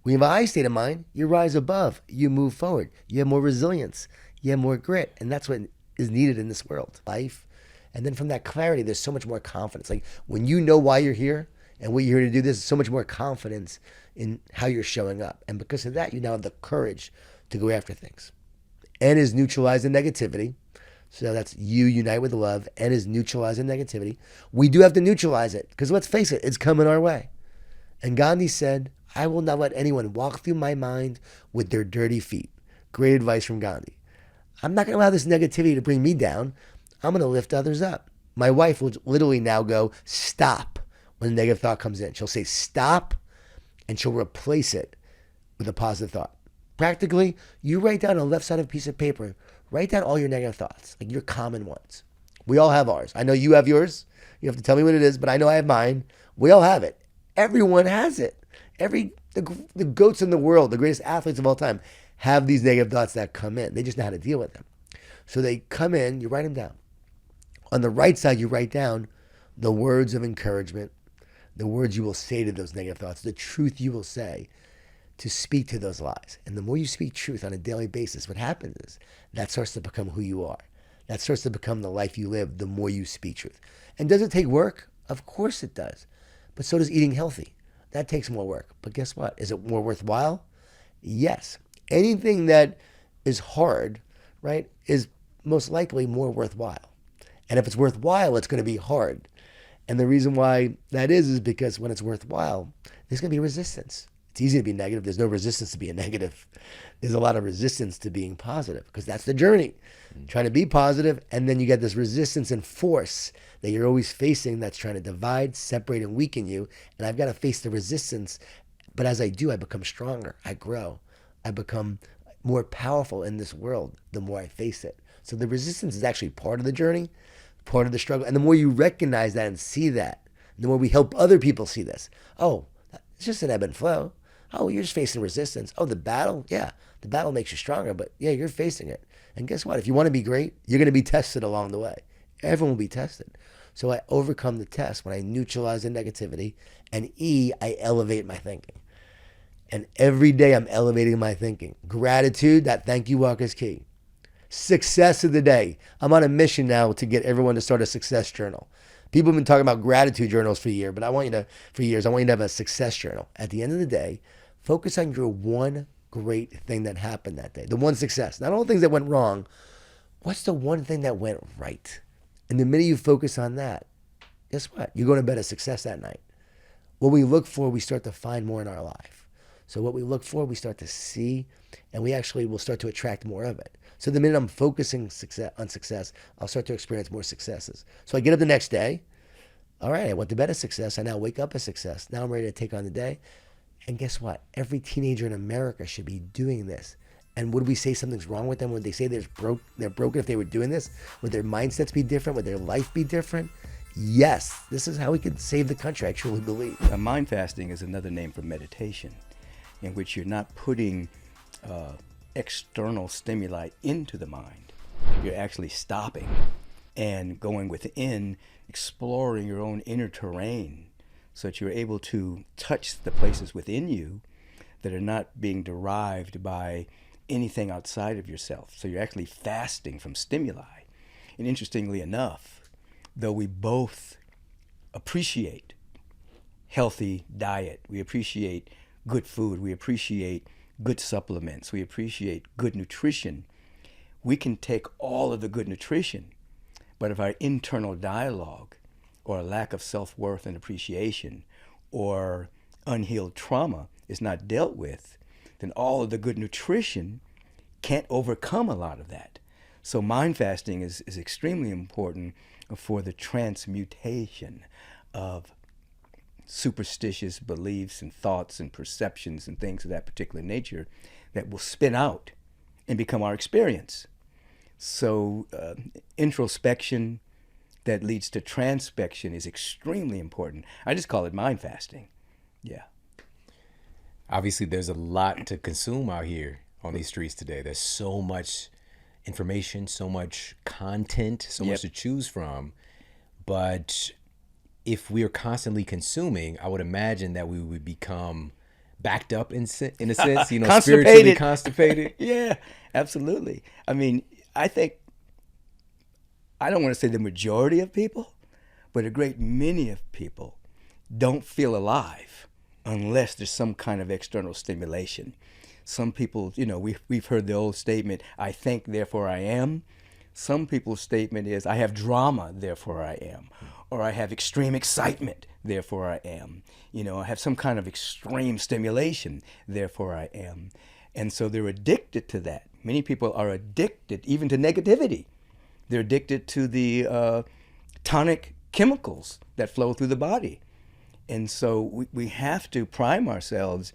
[SPEAKER 2] When you have a high state of mind, you rise above, you move forward, you have more resilience, you have more grit. And that's what is needed in this world, life. And then from that clarity, there's so much more confidence. Like when you know why you're here and what you're here to do, there's so much more confidence in how you're showing up. And because of that, you now have the courage to go after things. N is neutralizing negativity. So that's you unite with love. N is neutralizing negativity. We do have to neutralize it because let's face it, it's coming our way. And Gandhi said, I will not let anyone walk through my mind with their dirty feet. Great advice from Gandhi. I'm not going to allow this negativity to bring me down. I'm going to lift others up. My wife will literally now go, stop, when a negative thought comes in. She'll say, stop, and she'll replace it with a positive thought. Practically, you write down on the left side of a piece of paper, write down all your negative thoughts, like your common ones. We all have ours. I know you have yours. You have to tell me what it is, but I know I have mine. We all have it. Everyone has it. The goats in the world, the greatest athletes of all time, have these negative thoughts that come in. They just know how to deal with them. So they come in, you write them down. On the right side, you write down the words of encouragement, the words you will say to those negative thoughts, the truth you will say to speak to those lies. And the more you speak truth on a daily basis, what happens is that starts to become who you are. That starts to become the life you live the more you speak truth. And does it take work? Of course it does. But so does eating healthy. That takes more work. But guess what? Is it more worthwhile? Yes. Anything that is hard, right, is most likely more worthwhile. And if it's worthwhile, it's going to be hard. And the reason why that is because when it's worthwhile, there's going to be resistance. It's easy to be negative. There's no resistance to being negative. There's a lot of resistance to being positive because that's the journey. Trying to be positive, and then you get this resistance and force that you're always facing that's trying to divide, separate, and weaken you. And I've got to face the resistance. But as I do, I become stronger. I grow. I become more powerful in this world the more I face it. So the resistance is actually part of the journey, part of the struggle. And the more you recognize that and see that, the more we help other people see this. Oh, it's just an ebb and flow. Oh, you're just facing resistance. Oh, the battle? Yeah, the battle makes you stronger, but yeah, you're facing it. And guess what? If you want to be great, you're going to be tested along the way. Everyone will be tested. So I overcome the test when I neutralize the negativity. And E, I elevate my thinking. And every day I'm elevating my thinking. Gratitude, that thank you walk is key. Success of the day. I'm on a mission now to get everyone to start a success journal. People have been talking about gratitude journals for years, but I want you to have a success journal. At the end of the day, focus on your one great thing that happened that day. The one success. Not all the things that went wrong. What's the one thing that went right? And the minute you focus on that, guess what? You're going to bed a success that night. What we look for, we start to find more in our life. So what we look for, we start to see, and we actually will start to attract more of it. So the minute I'm focusing on success, I'll start to experience more successes. So I get up the next day. All right, I went to bed a success. I now wake up a success. Now I'm ready to take on the day. And guess what? Every teenager in America should be doing this. And would we say something's wrong with them? Would they say they're broken if they were doing this? Would their mindsets be different? Would their life be different? Yes. This is how we could save the country, I truly believe.
[SPEAKER 3] Mind fasting is another name for meditation, in which you're not putting external stimuli into the mind. You're actually stopping and going within, exploring your own inner terrain so that you're able to touch the places within you that are not being derived by anything outside of yourself. So you're actually fasting from stimuli. And interestingly enough, though we both appreciate healthy diet, we appreciate good food, we appreciate good supplements, we appreciate good nutrition, we can take all of the good nutrition, but if our internal dialogue or a lack of self-worth and appreciation or unhealed trauma is not dealt with, then all of the good nutrition can't overcome a lot of that. So mind fasting is extremely important for the transmutation of superstitious beliefs and thoughts and perceptions and things of that particular nature that will spin out and become our experience. So introspection that leads to transpection is extremely important. I just call it mind fasting. Yeah.
[SPEAKER 4] Obviously, there's a lot to consume out here on these streets today. There's so much information, so much content, so much to choose from. But if we are constantly consuming, I would imagine that we would become backed up in a sense, you know, spiritually constipated.
[SPEAKER 3] Yeah, absolutely. I mean, I think, I don't want to say the majority of people, but a great many of people don't feel alive unless there's some kind of external stimulation. Some people, you know, we've heard the old statement, I think, therefore I am. Some people's statement is, I have drama, therefore I am. Or I have extreme excitement, therefore I am. You know, I have some kind of extreme stimulation, therefore I am. And so they're addicted to that. Many people are addicted even to negativity. They're addicted to the tonic chemicals that flow through the body. And so we have to prime ourselves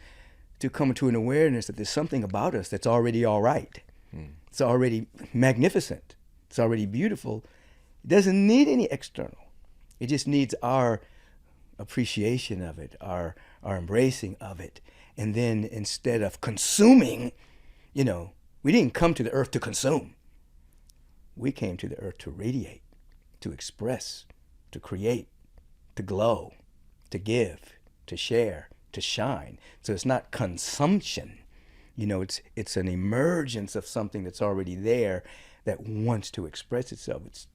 [SPEAKER 3] to come to an awareness that there's something about us that's already all right. It's already magnificent. It's already beautiful. It doesn't need any external. It just needs our appreciation of it, our embracing of it. And then instead of consuming, you know, we didn't come to the earth to consume. We came to the earth to radiate, to express, to create, to glow, to give, to share, to shine. So it's not consumption. You know, it's an emergence of something that's already there that wants to express itself. It's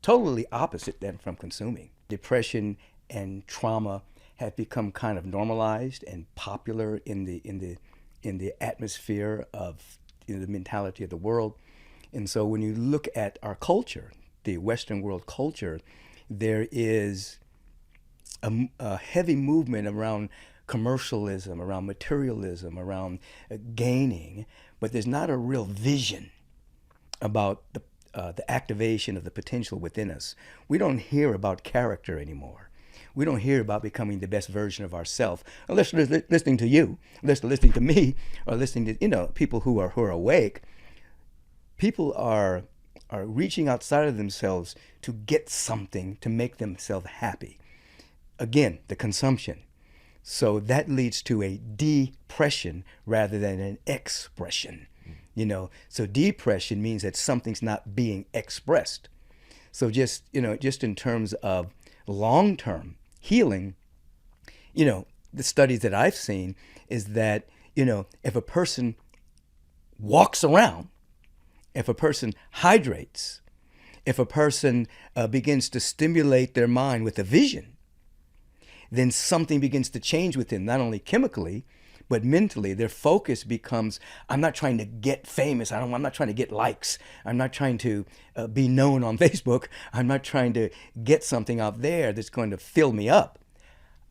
[SPEAKER 3] totally opposite then from consuming. Depression and trauma have become kind of normalized and popular in the atmosphere of the mentality of the world. And so when you look at our culture, the Western world culture, there is a heavy movement around commercialism, around materialism, around gaining, but there's not a real vision about the activation of the potential within us. We don't hear about character anymore. We don't hear about becoming the best version of ourselves unless they're listening to you, unless they're listening to me, or listening to, you know, people who are awake. People are reaching outside of themselves to get something to make themselves happy. Again, the consumption. So that leads to a depression rather than an expression. You know, so depression means that something's not being expressed. So just in terms of long-term healing, you know, the studies that I've seen is that, you know, if a person walks around, if a person hydrates, if a person begins to stimulate their mind with a vision, then something begins to change within, not only chemically, but mentally. Their focus becomes, I'm not trying to get famous. I'm not trying to get likes. I'm not trying to be known on Facebook. I'm not trying to get something out there that's going to fill me up.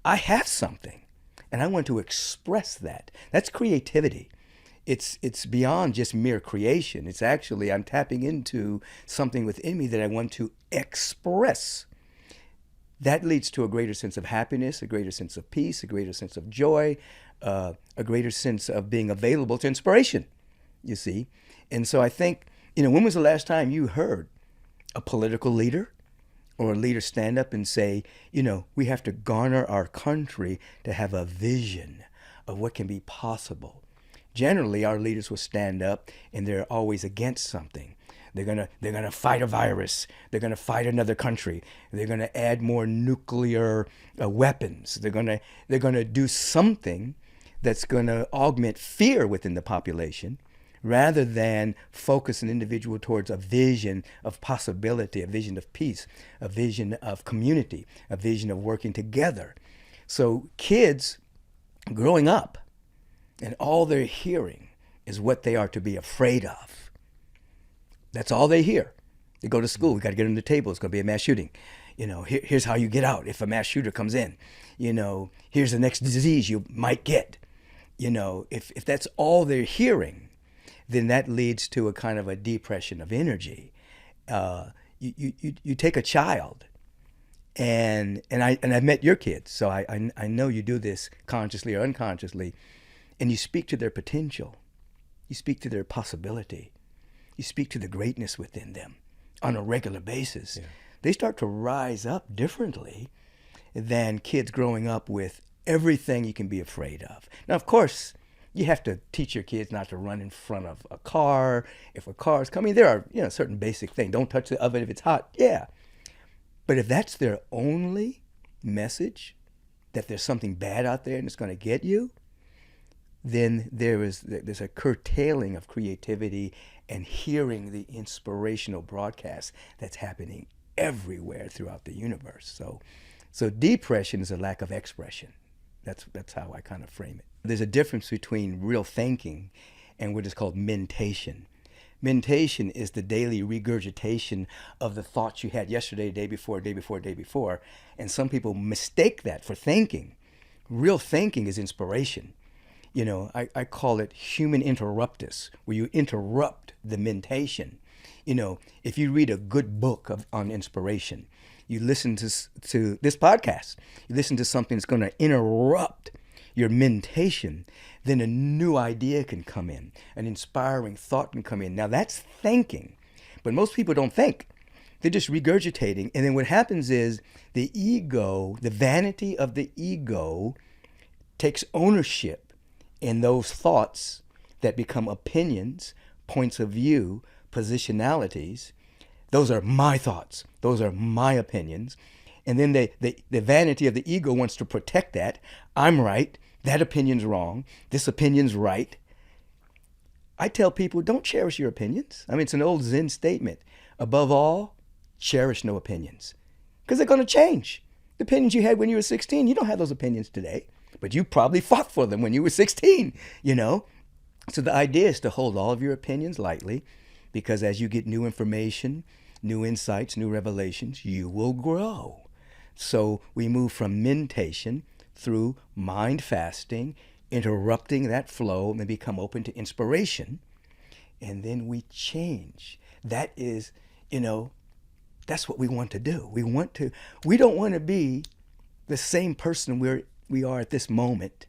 [SPEAKER 3] I have something, and I want to express that. That's creativity. It's beyond just mere creation. It's actually, I'm tapping into something within me that I want to express. That leads to a greater sense of happiness, a greater sense of peace, a greater sense of joy, a greater sense of being available to inspiration, you see. And so I think, you know, when was the last time you heard a political leader or a leader stand up and say, you know, we have to garner our country to have a vision of what can be possible? Generally, our leaders will stand up and they're always against something. They're gonna fight a virus. They're gonna fight another country. They're gonna add more nuclear weapons. They're gonna do something that's going to augment fear within the population rather than focus an individual towards a vision of possibility, a vision of peace, a vision of community, a vision of working together. So kids growing up, and all they're hearing is what they are to be afraid of. That's all they hear. They go to school, we got to get on the table, it's going to be a mass shooting. Here's how you get out if a mass shooter comes in. Here's the next disease you might get. If that's all they're hearing, then that leads to a kind of a depression of energy. You take a child, and I've met your kids, so I know you do this consciously or unconsciously, and you speak to their potential, you speak to their possibility, you speak to the greatness within them on a regular basis. Yeah. They start to rise up differently than kids growing up with everything you can be afraid of. Now, of course, you have to teach your kids not to run in front of a car. If a car is coming, there are certain basic things. Don't touch the oven if it's hot. Yeah. But if that's their only message, that there's something bad out there and it's going to get you, then there's a curtailing of creativity and hearing the inspirational broadcast that's happening everywhere throughout the universe. So depression is a lack of expression. That's how I kind of frame it. There's a difference between real thinking and what is called mentation. Mentation is the daily regurgitation of the thoughts you had yesterday, day before, and some people mistake that for thinking. Real thinking is inspiration. I call it human interruptus, where you interrupt the mentation. If you read a good book on inspiration, you listen to this podcast, you listen to something that's going to interrupt your mentation, then a new idea can come in, an inspiring thought can come in. Now that's thinking, but most people don't think. They're just regurgitating. And then what happens is the ego, the vanity of the ego, takes ownership in those thoughts that become opinions, points of view, positionalities. Those are my thoughts. Those are my opinions. And then the vanity of the ego wants to protect that. I'm right. That opinion's wrong. This opinion's right. I tell people, don't cherish your opinions. It's an old Zen statement. Above all, cherish no opinions. Because they're going to change. The opinions you had when you were 16, you don't have those opinions today. But you probably fought for them when you were 16, So the idea is to hold all of your opinions lightly, because as you get new information, new insights, new revelations, you will grow. So we move from mentation through mind fasting, interrupting that flow, and become open to inspiration. And then we change. That is, that's what we want to do. We don't want to be the same person we are at this moment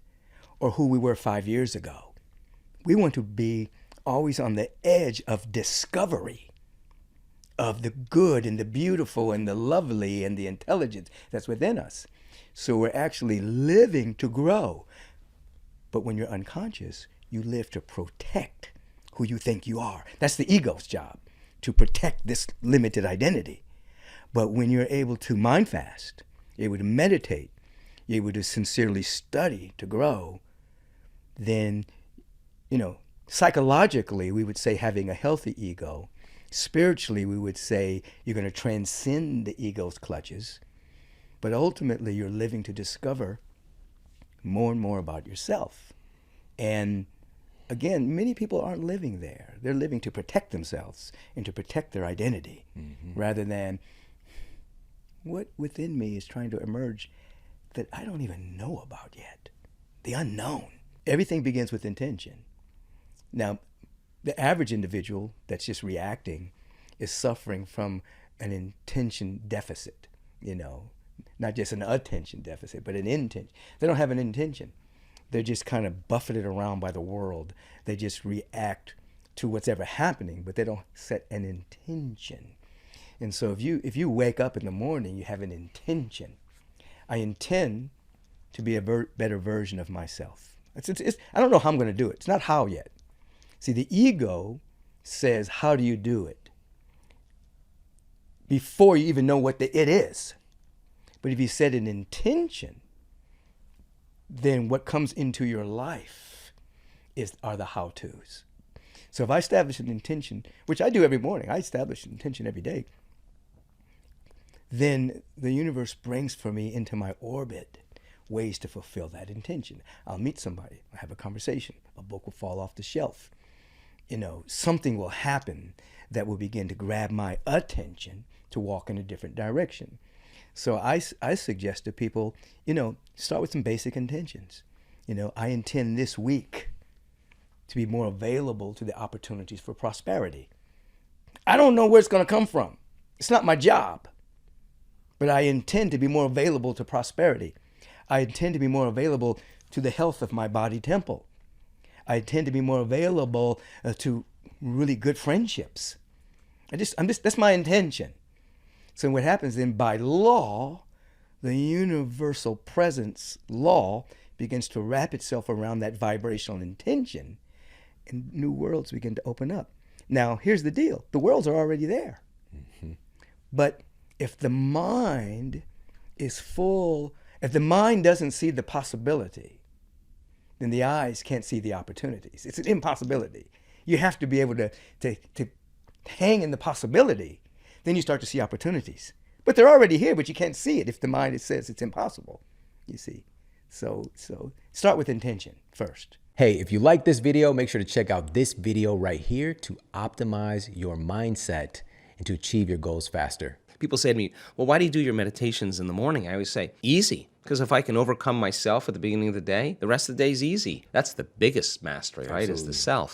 [SPEAKER 3] or who we were 5 years ago. We want to be always on the edge of discovery of the good and the beautiful and the lovely and the intelligence that's within us. So we're actually living to grow. But when you're unconscious, you live to protect who you think you are. That's the ego's job, to protect this limited identity. But when you're able to mind fast, you're able to meditate, you're able to sincerely study to grow, then, psychologically, we would say having a healthy ego. Spiritually, we would say you're going to transcend the ego's clutches. But ultimately, you're living to discover more and more about yourself. And again, many people aren't living there. They're living to protect themselves and to protect their identity, rather than what within me is trying to emerge that I don't even know about yet. The unknown. Everything begins with intention. Now, the average individual that's just reacting is suffering from an intention deficit, not just an attention deficit, but an intention. They don't have an intention. They're just kind of buffeted around by the world. They just react to what's ever happening, but they don't set an intention. And so if you wake up in the morning, you have an intention. I intend to be a better version of myself. I don't know how I'm going to do it. It's not how yet. See, the ego says, how do you do it? Before you even know what it is. But if you set an intention, then what comes into your life are the how-tos. So if I establish an intention, which I do every morning, I establish an intention every day, then the universe brings for me into my orbit ways to fulfill that intention. I'll meet somebody, I'll have a conversation, a book will fall off the shelf. Something will happen that will begin to grab my attention to walk in a different direction. So I suggest to people, start with some basic intentions. I intend this week to be more available to the opportunities for prosperity. I don't know where it's going to come from. It's not my job. But I intend to be more available to prosperity. I intend to be more available to the health of my body temple. I intend to be more available to really good friendships. That's my intention. So what happens then, by law, the universal presence law begins to wrap itself around that vibrational intention, and new worlds begin to open up. Now, here's the deal. The worlds are already there. Mm-hmm. But if the mind is full, if the mind doesn't see the possibility, then the eyes can't see the opportunities. It's an impossibility. You have to be able to hang in the possibility. Then you start to see opportunities. But they're already here, but you can't see it if the mind says it's impossible, you see. So start with intention first.
[SPEAKER 4] Hey, if you like this video, make sure to check out this video right here to optimize your mindset and to achieve your goals faster.
[SPEAKER 6] People say to me, well, why do you do your meditations in the morning? I always say, easy. Because if I can overcome myself at the beginning of the day, the rest of the day is easy. That's the biggest mastery, right? Is the self.